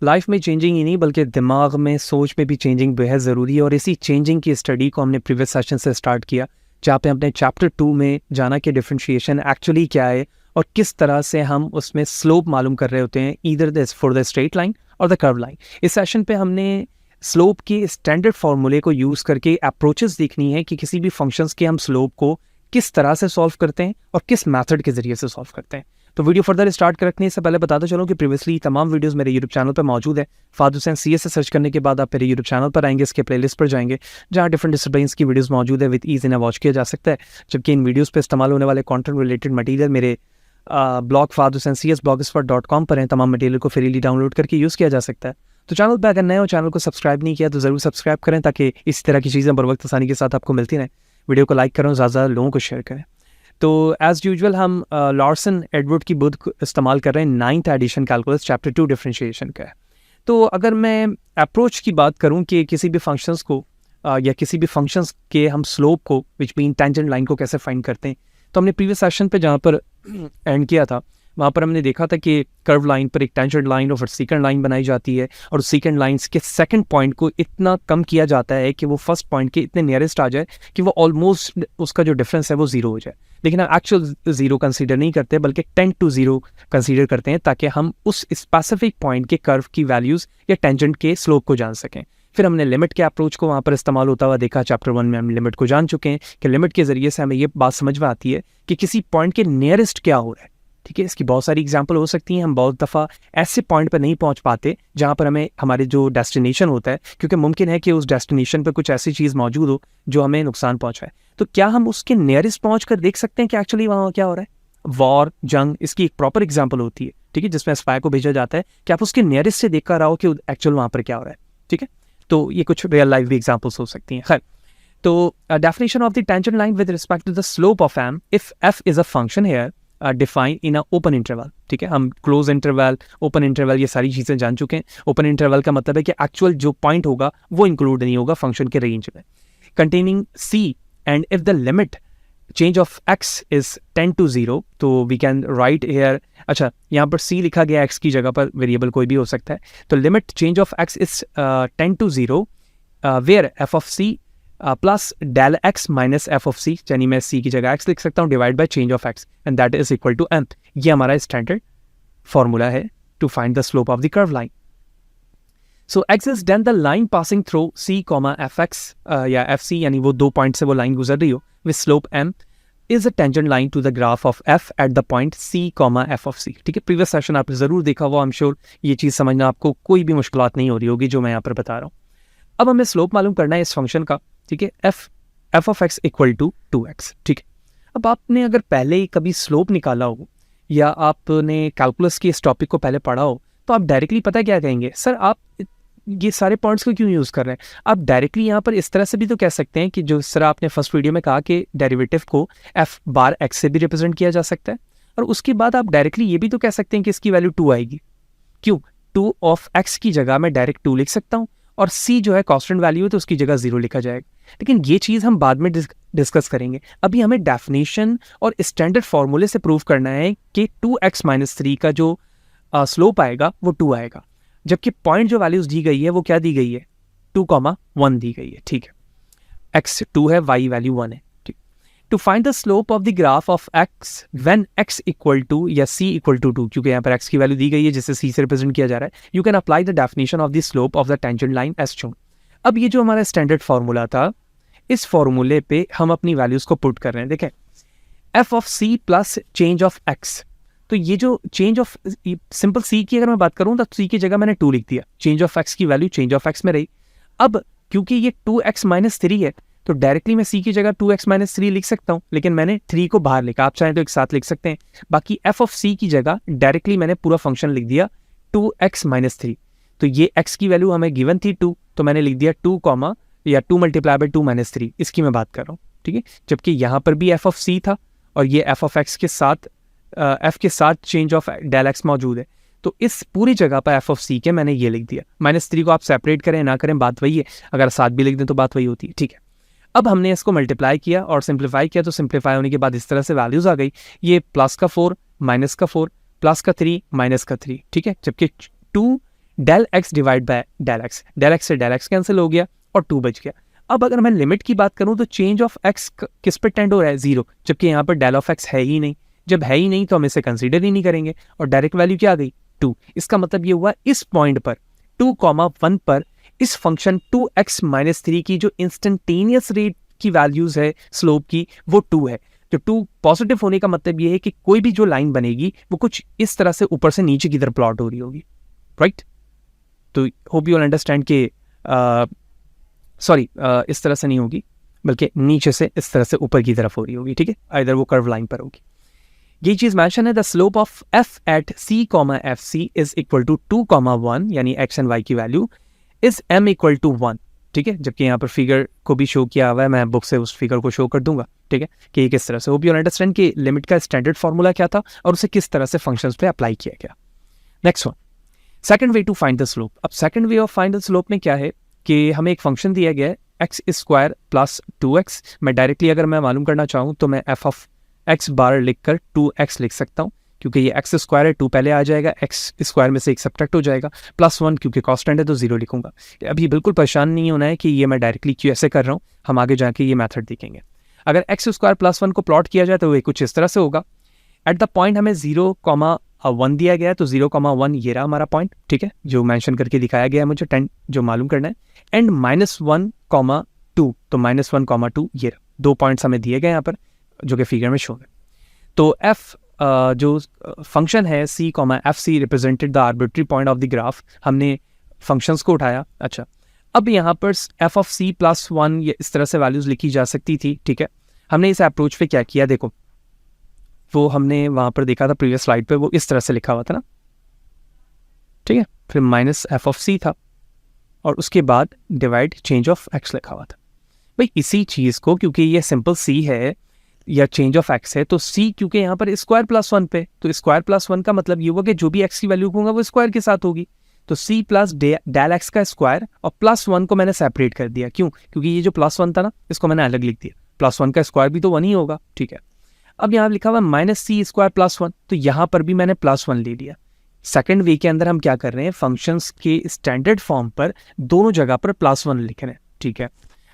Life में changing ही नहीं बल्कि दिमाग में, सोच में भी चेंजिंग बेहद ज़रूरी है। और इसी चेंजिंग की स्टडी को हमने प्रीवियस सेशन से स्टार्ट किया, जहाँ पे हमने चैप्टर 2 में जाना कि डिफरेंशिएशन एक्चुअली क्या है और किस तरह से हम उसमें स्लोप मालूम कर रहे होते हैं, either this for the straight line और द कर्व लाइन। इस सेशन पे हमने स्लोप के स्टैंडर्ड फार्मूले को यूज़ करके अप्रोचेस देखनी है कि किसी भी फंक्शंस के हम स्लोप को किस तरह से सॉल्व करते हैं और किस मेथड के ज़रिए से सॉल्व करते हैं। तो वीडियो फर्दर स्टार्ट करने से पहले बताता चलूँ कि प्रीवियसली तमाम वीडियोस मेरे यूट्यूब चैनल पर मौजूद है। फाद हुसैन CS से सर्च करने के बाद आप मेरे यूट्यूब चैनल पर आएंगे, इसके प्लेलिस्ट पर जाएंगे जहाँ डिफरेंट डिसिप्लिन्स की वीडियोस मौजूद है, विद ईज इन्हें वॉच किया जा सकता है। जबकि इन वीडियोस पे इस्तेमाल होने वाले कंटेंट रिलेटेड मटेरियल मेरे ब्लॉग fadhusaincs.blogspot.com पर हैं। तमाम मटेरियल को फ्रीली डाउनलोड करके यूज़ किया जा सकता है। तो चैनल पर अगर नए हो, चैनल को सब्सक्राइब नहीं किया तो ज़रूर सब्सक्राइब करें ताकि इस तरह की चीज़ें बर वक्त आसानी के साथ आपको मिलती रहें। वीडियो को लाइक करें, ज़्यादा लोगों को शेयर करें। तो एज़ यूजुअल हम लॉर्सन एडवर्ड की बुक इस्तेमाल कर रहे हैं, 9th addition calculus chapter 2 differentiation का है। तो अगर मैं अप्रोच की बात करूं कि किसी भी फंक्शंस को या किसी भी फंक्शंस के हम स्लोप को विच मीन टेंजेंट लाइन को कैसे फाइंड करते हैं, तो हमने प्रीवियस सेशन पे जहाँ पर एंड किया था वहाँ पर हमने देखा था कि कर्व लाइन पर एक टेंजेंट लाइन और फिर सीकेंड लाइन बनाई जाती है और सीकेंड लाइन्स के सेकंड पॉइंट को इतना कम किया जाता है कि वो फर्स्ट पॉइंट के इतने नियरेस्ट आ जाए कि वो ऑलमोस्ट उसका जो डिफरेंस है वो ज़ीरो हो जाए। लेकिन हम एक्चुअल ज़ीरो कंसीडर नहीं करते बल्कि 10 to 0 कंसीडर करते हैं ताकि हम उस स्पेसिफिक पॉइंट के कर्व की वैल्यूज़ या टेंजेंट के स्लोप को जान सकें। फिर हमने लिमिट के अप्रोच को वहाँ पर इस्तेमाल होता हुआ देखा। चैप्टर 1 में हम लिमिट को जान चुके हैं कि लिमिट के ज़रिए से हमें ये बात समझ में आती है कि किसी पॉइंट के नियरेस्ट क्या हो रहा है। ठीक है, इसकी बहुत सारी एग्जांपल हो सकती हैं। हम बहुत दफ़ा ऐसे पॉइंट पर नहीं पहुंच पाते जहां पर हमें हमारे जो डेस्टिनेशन होता है, क्योंकि मुमकिन है कि उस डेस्टिनेशन पर कुछ ऐसी चीज़ मौजूद हो जो हमें नुकसान पहुंचाए। तो क्या हम उसके नियरेस्ट पहुंच कर देख सकते हैं कि एक्चुअली वहाँ क्या हो रहा है? वॉर, जंग, इसकी एक प्रॉपर एग्जाम्पल होती है। ठीक है, जिसमें स्पाई को भेजा जाता है कि आप उसके नियरेस्ट से देख कर आओ कि एक्चुअल वहाँ पर क्या हो रहा है। ठीक है, तो ये कुछ रियल लाइफ भी एग्जाम्पल्स हो सकती हैं। खैर, तो definition of the tangent line with respect to the slope of m if f is a function here define in a open interval. ठीक है, हम क्लोज इंटरवल, ओपन इंटरवल, ये सारी चीज़ें जान चुके हैं। ओपन इंटरवल का मतलब है कि एक्चुअल जो पॉइंट होगा वो इंक्लूड नहीं होगा फंक्शन के रेंज में। Containing c and if the limit change of x is 10 to 0, तो वी कैन राइट हेयर, अच्छा यहाँ पर सी लिखा गया, एक्स की जगह पर वेरिएबल कोई भी हो सकता है। तो limit change of x is 10 to 0 where F of c plus del x minus F of सी, यानी मैं सी की जगह एक्स लिख सकता हूँ, divide by change of x and that is equal to M. ये हमारा स्टैंडर्ड फॉर्मूला है to find the slope of the curve line. So x is then the line passing through C comma F x या F C, यानी वो दो point से वो line गुजर रही हो with slope m is a tangent line to the graph of f at the point c comma f of c. ठीक है, प्रीवियस सेशन आपने जरूर देखा हुआ, आई एम श्योर ये चीज़ समझना आपको कोई भी मुश्किलात नहीं हो रही होगी जो मैं यहाँ पर बता रहा हूँ। अब हमें स्लोप मालूम करना है इस फंक्शन का। ठीक है, f of x equal to 2x। ठीक है, अब आपने अगर पहले ही कभी स्लोप निकाला हो या आपने कैलकुलस की इस टॉपिक को पहले पढ़ा हो तो आप डायरेक्टली पता क्या कहेंगे, सर आप ये सारे पॉइंट्स को क्यों यूज़ कर रहे हैं? आप डायरेक्टली यहाँ पर इस तरह से भी तो कह सकते हैं कि जो इस तरह आपने फर्स्ट वीडियो में कहा कि डेरिवेटिव को एफ बार एक्स से भी रिप्रेजेंट किया जा सकता है, और उसके बाद आप डायरेक्टली ये भी तो कह सकते हैं कि इसकी वैल्यू 2 आएगी। क्यों? 2 ऑफ एक्स की जगह मैं डायरेक्ट 2 लिख सकता हूँ और सी जो है कांस्टेंट वैल्यू है तो उसकी जगह 0 लिखा जाएगा। लेकिन ये चीज़ हम बाद में डिस्कस करेंगे। अभी हमें डेफिनेशन और स्टैंडर्ड फार्मूले से प्रूव करना है कि 2x - 3 का जो स्लोप आएगा वो 2 आएगा, जबकि पॉइंट जो वैल्यूज दी गई है वो क्या दी गई है? 2,1 दी गई है। ठीक है, x 2 है, y वैल्यू 1 है। ठीक, to find the slope of the graph of x when x equal to या c इक्वल टू 2, क्योंकि यहाँ पर x की वैल्यू दी गई है जिसे c से रिप्रेजेंट किया जा रहा है, you can apply the definition of the slope of the tangent line as shown. अब ये जो हमारा स्टैंडर्ड फार्मूला था, इस फार्मूले पे हम अपनी वैल्यूज को पुट कर रहे हैं। देखें, f of c plus change of x, तो ये जो चेंज ऑफ सिंपल सी की अगर मैं बात करूं तो सी की जगह मैंने 2 लिख दिया, चेंज ऑफ एक्स की वैल्यू चेंज ऑफ एक्स में रही। अब क्योंकि ये 2x - 3 है तो डायरेक्टली मैं सी की जगह 2x - 3 लिख सकता हूं, लेकिन मैंने 3 को बाहर लिखा, आप चाहें तो एक साथ लिख सकते हैं। बाकी एफ ऑफ सी की जगह डायरेक्टली मैंने पूरा फंक्शन लिख दिया 2x - 3, तो ये x की वैल्यू हमें गिवन थी 2, तो मैंने लिख दिया 2 या 2 मल्टीप्लाई बाय 2 - 3, इसकी मैं बात कर रहा हूँ। ठीक है, जबकि यहाँ पर भी एफ ऑफ सी था और ये एफ ऑफ एक्स के साथ एफ के साथ चेंज ऑफ डेल एक्स मौजूद है, तो इस पूरी जगह पर एफ ऑफ सी के मैंने ये लिख दिया। -3 को आप सेपरेट करें ना करें बात वही है, अगर साथ भी लिख दें तो बात वही होती है। ठीक है, अब हमने इसको मल्टीप्लाई किया और सिंप्लीफाई किया, तो सिंप्लीफाई होने के बाद इस तरह से वैल्यूज आ गई, ये प्लस का 4 माइनस का 4 प्लस का 3 माइनस का 3। ठीक है, जबकि 2 del x divide by del x, del x से डेल एक्स कैंसिल हो गया और 2 बच गया। अब अगर मैं लिमिट की बात करूं तो चेंज ऑफ एक्स किस पे टेंड हो रहा है, 0, जबकि यहाँ पर डेल ऑफ एक्स है ही नहीं। जब है ही नहीं तो हम इसे कंसीडर ही नहीं करेंगे और डायरेक्ट वैल्यू क्या आ गई, 2। इसका मतलब ये हुआ इस पॉइंट पर 2,1 पर इस फंक्शन 2x-3 की जो इंस्टेंटेनियस रेट की वैल्यूज है स्लोप की वो 2 है। तो 2 पॉजिटिव होने का मतलब ये है कि कोई भी जो लाइन बनेगी वो कुछ इस तरह से ऊपर से नीचे की तरफ प्लॉट हो रही होगी, राइट। तो होप यू विल अंडरस्टैंड कि इस तरह से नहीं होगी बल्कि नीचे से इस तरह से ऊपर की तरफ हो रही होगी, ठीक है, आइदर वो कर्व लाइन पर होगी। ये चीज मेंशन है, the slope of f at c, fc is equal to 2,1 यानी x एंड y की value is m equal to 1, ठीक है, जबकि यहाँ पर फिगर को भी शो किया हुआ है, मैं बुक से उस फिगर को शो कर दूंगा, ठीक है, कि किस तरह से। होप यू अंडरस्टैंड कि लिमिट का स्टैंडर्ड फॉर्मूला क्या था और उसे किस तरह से फंक्शंस पे अप्लाई किया गया। Next one, second way to find the slope. अब second way of find the slope में क्या है कि हमें एक फंक्शन दिया गया है एक्स स्क्वायर प्लस 2x। मैं डायरेक्टली अगर मैं मालूम करना चाहूँ तो मैं एफ ऑफ एक्स बार लिखकर 2x लिख सकता हूँ, क्योंकि ये एक्स स्क्वायर है, 2 पहले आ जाएगा, एक्स स्क्वायर में से एक सब्ट्रैक्ट हो जाएगा, +1 क्योंकि कांस्टेंट है तो 0 लिखूंगा। अभी बिल्कुल परेशान नहीं होना है कि ये मैं डायरेक्टली क्यों ऐसे कर रहा हूँ, हम आगे जाके ये मेथड देखेंगे। अगर एक्स स्क्वायर +1 को प्लॉट किया जाए तो ये कुछ इस तरह से होगा। एट द पॉइंट हमें 0,1 दिया गया है, तो 0,1 ये रहा हमारा पॉइंट, ठीक है, जो मेंशन करके दिखाया गया है मुझे 10 जो मालूम करना है। एंड -1,2, तो -1,2 ये रहा, 2 पॉइंट्स हमें दिए गए यहाँ पर जो कि फिगर में शो है। तो f जो फंक्शन है c, fc represented the arbitrary point of the graph, हमने फंक्शंस को उठाया। अच्छा, अब यहाँ पर f ऑफ c +1 ये इस तरह से वैल्यूज लिखी जा सकती थी, ठीक है। हमने इस अप्रोच पे क्या किया, देखो वो हमने वहाँ पर देखा था प्रीवियस स्लाइड पे, वो इस तरह से लिखा हुआ था ना, ठीक है, फिर -f ऑफ c था और उसके बाद डिवाइड चेंज ऑफ x लिखा हुआ था। भाई इसी चीज़ को, क्योंकि ये सिंपल c है या चेंज ऑफ x है, तो c क्योंकि यहाँ पर स्क्वायर +1 पे, तो स्क्वायर +1 का मतलब ये होगा कि जो भी x की वैल्यू होगा वो स्क्वायर के साथ होगी। तो c प्लस डेल x का स्क्वायर और +1 को मैंने सेपरेट कर दिया, क्यों, क्योंकि ये जो +1 था ना इसको मैंने अलग लिख दिया, +1 का स्क्वायर भी तो 1 ही होगा, ठीक है। अब यहाँ लिखा हुआ -c² +1, तो यहाँ पर भी मैंने +1 ले लिया। सेकेंड वे के अंदर हम क्या कर रहे हैं, फंक्शंस के स्टैंडर्ड फॉर्म पर दोनों जगह पर +1 लिख रहे हैं, ठीक है।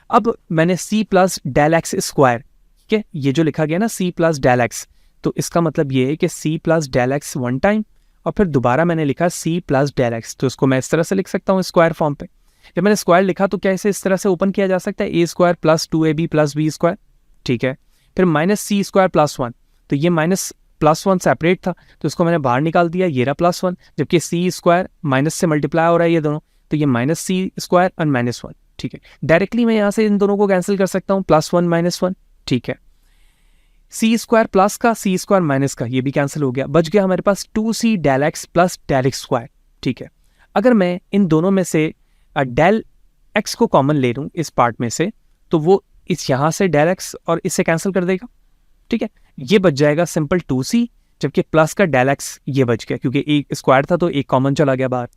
अब मैंने c plus del x square, ठीक है, ये जो लिखा गया ना c प्लस डेल एक्स, तो इसका मतलब ये है कि c plus del x 1 time और फिर दोबारा मैंने लिखा c प्लस डेल एक्स, तो इसको मैं इस तरह से लिख सकता हूँ स्क्वायर फॉर्म पे। जब मैंने स्क्वायर लिखा तो क्या इसे इस तरह से ओपन किया जा सकता है, a² + 2ab + b², ठीक है। फिर -c² +1, तो ये +1 सेपरेट था तो इसको मैंने बाहर निकाल दिया, ये रहा +1, जबकि c² माइनस से मल्टीप्लाई हो रहा है ये दोनों, तो ये -c² और -1, ठीक है। डायरेक्टली मैं यहाँ से इन दोनों को कैंसिल कर सकता हूँ, +1 -1, ठीक है। c² प्लस का c² माइनस का ये भी कैंसिल हो गया, बच गया हमारे पास 2c del x plus del x², ठीक है। अगर मैं इन दोनों में से डेल x को कॉमन ले लूँ इस पार्ट में से, तो वो इस यहाँ से डेल x और इससे कैंसिल कर देगा, ठीक है। ये बच जाएगा सिंपल 2c, जबकि प्लस का डेल x ये बच गया क्योंकि एक स्क्वायर था तो एक कॉमन चला गया बाहर।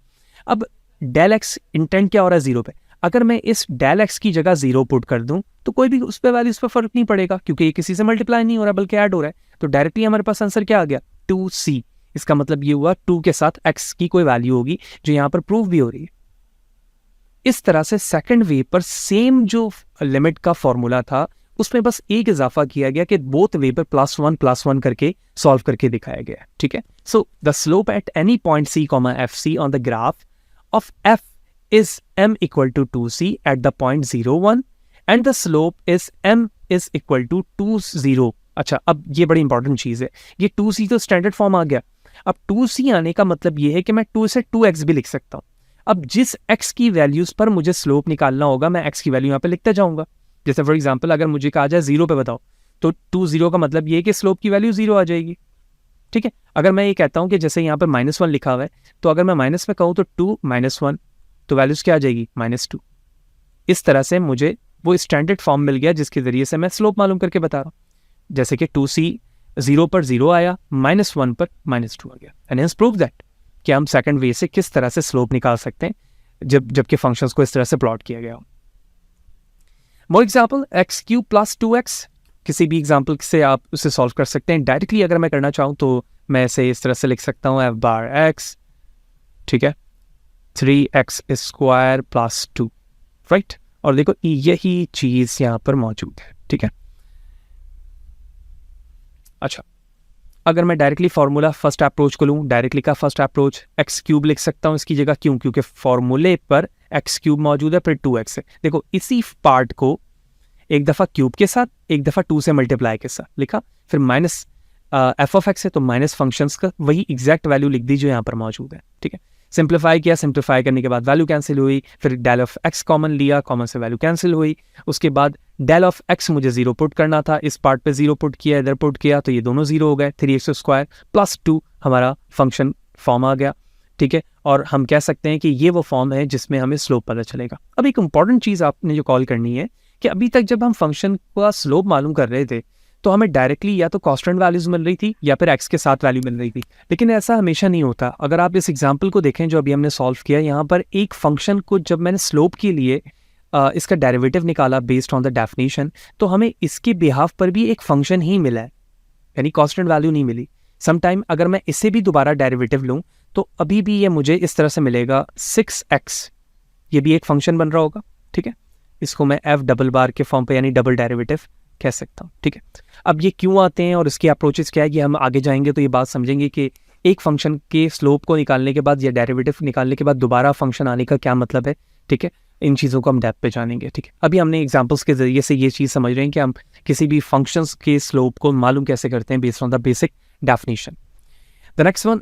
अब डेल x इंटेंट क्या हो रहा है 0 पे, अगर मैं इस डेल x की जगह 0 पुट कर दूं तो कोई भी उस पे वैल्यू, उस पर फर्क नहीं पड़ेगा क्योंकि ये किसी से मल्टीप्लाई नहीं हो रहा बल्कि ऐड हो रहा है, तो डायरेक्टली हमारे पास आंसर क्या आ गया 2c। इसका मतलब ये हुआ 2 के साथ x की कोई वैल्यू होगी जो यहाँ पर प्रूव भी हो रही है। इस तरह से सेकंड वे पर सेम जो लिमिट का फॉर्मूला था उसमें बस एक इजाफा किया गया कि बोथ वे पर +1 करके सॉल्व करके दिखाया गया, ठीक है। So the slope at any point c, fc on the graph of f is m equal to 2c at the point 0, 1 and the slope is m is equal to 2, 0। अच्छा, अब ये बड़ी इंपॉर्टेंट चीज़ है, ये 2c तो standard form आ गया। अब 2c आने का मतलब ये है कि मैं 2 से 2x भी लिख सकता हूँ। अब जिस x की वैल्यूज़ पर मुझे स्लोप निकालना होगा मैं x की वैल्यू यहाँ पे लिखता जाऊँगा। जैसे फॉर एग्जाम्पल अगर मुझे कहा जाए 0 पे बताओ, तो 2, 0 का मतलब ये है कि स्लोप की वैल्यू 0 आ जाएगी, ठीक है। अगर मैं ये कहता हूँ कि जैसे यहाँ पर -1 लिखा हुआ है, तो अगर मैं माइनस में कहूँ तो 2 -1, तो वैल्यूज क्या आ जाएगी -2। इस तरह से मुझे वो स्टैंडर्ड फॉर्म मिल गया जिसके जरिए से मैं स्लोप मालूम करके बता रहा हूँ। जैसे कि 2c 0 पर 0 आया, -1 पर -2 आ गया, एंड हेंस प्रूव दैट कि हम सेकंड वे से किस तरह से स्लोप निकाल सकते हैं जबकि फंक्शंस को इस तरह से प्लॉट किया गया हो। मोर एग्जाम्पल x³ + 2x, किसी भी एग्जाम्पल से आप उसे सॉल्व कर सकते हैं। डायरेक्टली अगर मैं करना चाहूँ तो मैं इसे इस तरह से लिख सकता हूँ f bar x, ठीक है, 3x स्क्वायर प्लस 2, राइट। और देखो यही चीज़ यहाँ पर मौजूद है, ठीक है। अच्छा, अगर मैं डायरेक्टली फार्मूला फर्स्ट अप्रोच को लूँ, डायरेक्टली का फर्स्ट अप्रोच एक्स क्यूब लिख सकता हूँ इसकी जगह, क्यों? क्योंकि फार्मूले पर एक्स क्यूब मौजूद है, फिर 2x है। देखो इसी पार्ट को एक दफ़ा क्यूब के साथ, एक दफ़ा 2 से मल्टीप्लाई के साथ लिखा, फिर माइनस एफ ऑफ एक्स है तो माइनस फंक्शंस का वही एग्जैक्ट वैल्यू लिख दी जो यहाँ पर मौजूद है, ठीक है। सिंप्लीफाई किया, सिंप्लीफाई करने के बाद वैल्यू कैंसिल हुई, फिर डेल ऑफ एक्स कॉमन लिया, कॉमन से वैल्यू कैंसिल हुई, उसके बाद डेल ऑफ एक्स मुझे 0 पुट करना था, इस पार्ट पे 0 पुट किया, इधर पुट किया, तो ये दोनों 0 हो गए। 3x स्क्वायर प्लस 2 हमारा फंक्शन फॉर्म आ गया, ठीक है। और हम कह सकते हैं कि ये वो फॉर्म है जिसमें हमें स्लोप पता चलेगा। अब एक इंपॉर्टेंट चीज़ आपने जो कॉल करनी है कि अभी तक जब हम फंक्शन का स्लोप मालूम कर रहे थे तो हमें डायरेक्टली या तो कांस्टेंट वैल्यूज मिल रही थी या फिर एक्स के साथ वैल्यू मिल रही थी, लेकिन ऐसा हमेशा नहीं होता। अगर आप इस एग्जांपल को देखें जो अभी हमने सॉल्व किया, यहाँ पर एक फंक्शन को जब मैंने स्लोप के लिए इसका डेरिवेटिव निकाला बेस्ड ऑन द डेफिनेशन, तो हमें इसके बिहाफ पर भी एक फंक्शन ही मिला है, यानी कांस्टेंट वैल्यू नहीं मिली। समटाइम अगर मैं इसे भी दोबारा डेरिवेटिव लूँ तो अभी भी ये मुझे इस तरह से मिलेगा 6x, ये भी एक फंक्शन बन रहा होगा, ठीक है। इसको मैं f डबल बार के फॉर्म पे यानी डबल डेरिवेटिव कह सकता हूँ, ठीक है। अब ये क्यों आते हैं और इसकी अप्रोचेस क्या है, ये हम आगे जाएंगे तो ये बात समझेंगे कि एक फंक्शन के स्लोप को निकालने के बाद या डेरिवेटिव निकालने के बाद दोबारा फंक्शन आने का क्या मतलब है, ठीक है। इन चीज़ों को हम डेप्थ पे जानेंगे, ठीक है। अभी हमने एग्जांपल्स के जरिए से ये चीज़ समझ रहे हैं कि हम किसी भी फंक्शंस के स्लोप को मालूम कैसे करते हैं based on the basic definition. The next one,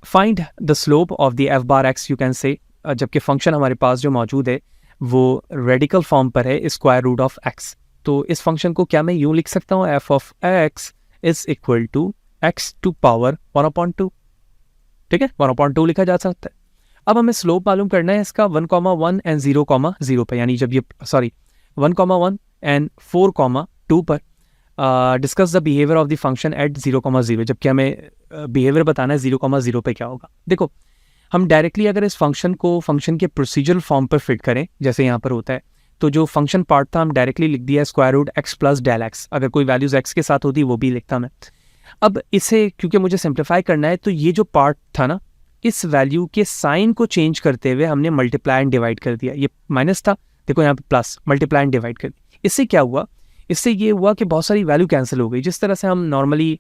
find the slope of the F bar x, you can say, जबकि फंक्शन हमारे पास जो मौजूद है वो रेडिकल फॉर्म पर है स्क्वायर रूट ऑफ एक्स। तो इस फंक्शन को क्या मैं यूँ लिख सकता हूँ, f of x is equal to x to power 1/2, ठीक है, 1/2 लिखा जा सकता है। अब हमें स्लोप मालूम करना है इसका 1,1 एंड 0,0 पर, यानी जब ये 1,1 एंड 4,2 पर discuss the behaviour of the function at 0,0, जबकि हमें बिहेवियर बताना है 0,0 पे क्या होगा। देखो हम डायरेक्टली अगर इस फंक्शन को फंक्शन के प्रोसीजरल फॉर्म पर फिट करें जैसे यहाँ पर होता है, तो जो फंक्शन पार्ट था हम डायरेक्टली लिख दिया square root x plus del x, अगर कोई वैल्यूज एक्स के साथ होती वो भी लिखता मैं। अब इसे क्योंकि मुझे सिंप्लीफाई करना है तो ये जो पार्ट था ना, इस वैल्यू के साइन को चेंज करते हुए हमने मल्टीप्लाई एंड डिवाइड कर दिया। ये माइनस था, देखो यहाँ पे प्लस, मल्टीप्लाई एंड डिवाइड कर दिया। इससे क्या हुआ, इससे ये हुआ कि बहुत सारी वैल्यू कैंसिल हो गई, जिस तरह से हम नॉर्मली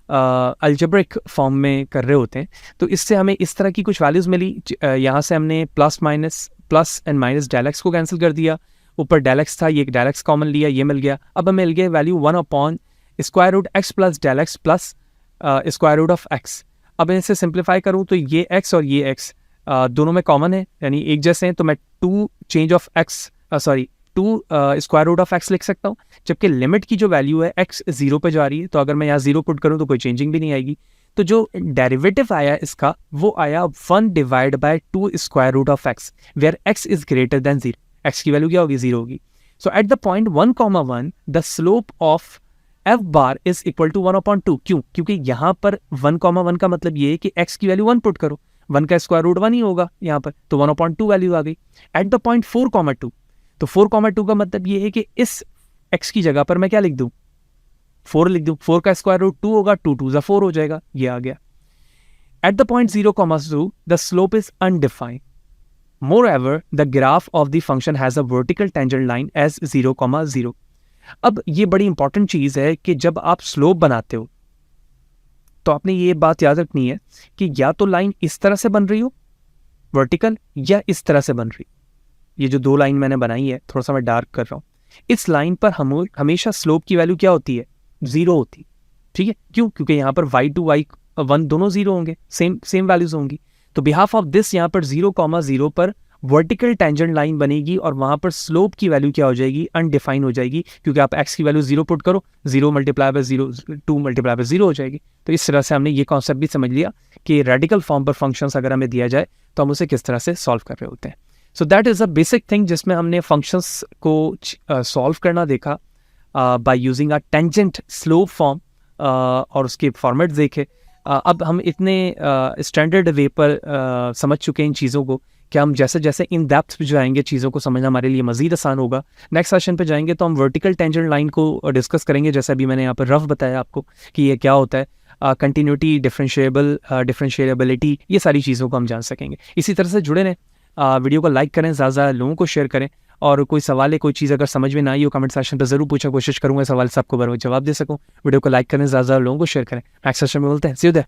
अलजेब्रिक फॉर्म में कर रहे होते हैं। तो इससे हमें इस तरह की कुछ वैल्यूज़ मिली, यहाँ से हमने plus and minus del x को कैंसिल कर दिया, ऊपर डेल एक्स था, ये डेल एक्स कॉमन लिया, ये मिल गया। अब हमें मिल गया value 1 square root x plus del x plus square root of x. अब इसे सिंप्लीफाई करूँ तो ये एक्स और ये एक्स दोनों में कॉमन है, यानी एक जैसे हैं, तो मैं 2 स्क्वायर रूट ऑफ एक्स लिख सकता हूँ, जबकि लिमिट की जो वैल्यू है एक्स 0 पे जा रही है, तो अगर मैं यहाँ 0 पुट करूँ तो कोई चेंजिंग भी नहीं आएगी। तो जो डेरिवेटिव आया इसका वो आया 1 divide by 2 square root of x, where x is greater than 0, x की वैल्यू क्या होगी, 0 होगी। So at the point 1,1 the slope of f bar is equal to 1/2। क्यों? क्योंकि यहाँ पर 1,1 का मतलब ये है कि एक्स की वैल्यू 1 पुट करो, 1 का स्क्वायर रूट 1 ही होगा यहाँ पर, तो 1/2 वैल्यू आ गई। एट द पॉइंट 4,2, तो 4,2 का मतलब ये है कि इस x की जगह पर मैं क्या लिख दूं, 4 लिख दूं, 4 का स्क्वायर रूट 2 होगा, 2 2 4 हो जाएगा, ये आ गया। Eight the point 0,2 the slope is undefined, moreover the graph of the function has a vertical tangent line as 0,0। अब ये बड़ी इंपॉर्टेंट चीज़ है कि जब आप स्लोप बनाते हो तो आपने ये बात याद रखनी है कि या तो लाइन इस तरह से बन रही हो वर्टिकल, या इस तरह से बन रही। ये जो 2 लाइन मैंने बनाई है, थोड़ा सा मैं डार्क कर रहा हूँ, इस लाइन पर हम हमेशा स्लोप की वैल्यू क्या होती है, 0 होती, ठीक है। क्यों? क्योंकि यहाँ पर y2 y1 दोनों 0 होंगे, सेम वैल्यूज होंगी। तो बिहाफ ऑफ दिस यहाँ पर 0,0 पर वर्टिकल टेंजेंट लाइन बनेगी और वहाँ पर स्लोप की वैल्यू क्या हो जाएगी, अनडिफाइन हो जाएगी, क्योंकि आप x की वैल्यू 0 पुट करो, 0 मल्टीप्लाई बाय 0, 2 मल्टीप्लाई बाय 0 हो जाएगी। तो इस तरह से हमने ये कॉन्सेप्ट भी समझ लिया कि रेडिकल फॉर्म पर फंक्शंस अगर हमें दिया जाए तो हम उसे किस तरह से सॉल्व कर रहे होते हैं। So that is a basic thing जिसमें हमने फंक्शंस को सॉल्व करना देखा by using a tangent slope form और उसके फॉर्मेट देखे। अब हम इतने स्टैंडर्ड वे पर समझ चुके हैं इन चीज़ों को कि हम जैसे जैसे इन डेप्थ पे जाएंगे चीज़ों को समझना हमारे लिए मज़ीद आसान होगा। नेक्स्ट सेशन पे जाएंगे तो हम वर्टिकल टेंजेंट लाइन को डिस्कस करेंगे, जैसे अभी मैंने यहाँ पर रफ बताया आपको कि ये क्या होता है, कंटिन्यूटी, डिफरेंशिएबिलिटी, ये सारी चीज़ों को हम जान सकेंगे। इसी तरह से जुड़े रहें, वीडियो को लाइक करें, ज़्यादा लोगों को शेयर करें, और कोई सवाल है, कोई चीज़ अगर समझ में ना आई हो कमेंट सेक्शन पर ज़रूर पूछा, कोशिश करूँगा सवाल सबको बराबर जवाब दे सकूँ। वीडियो को लाइक करें, ज़्यादा लोगों को शेयर करें। नेक्स्ट सेशन में मिलते हैं, सी यू देयर।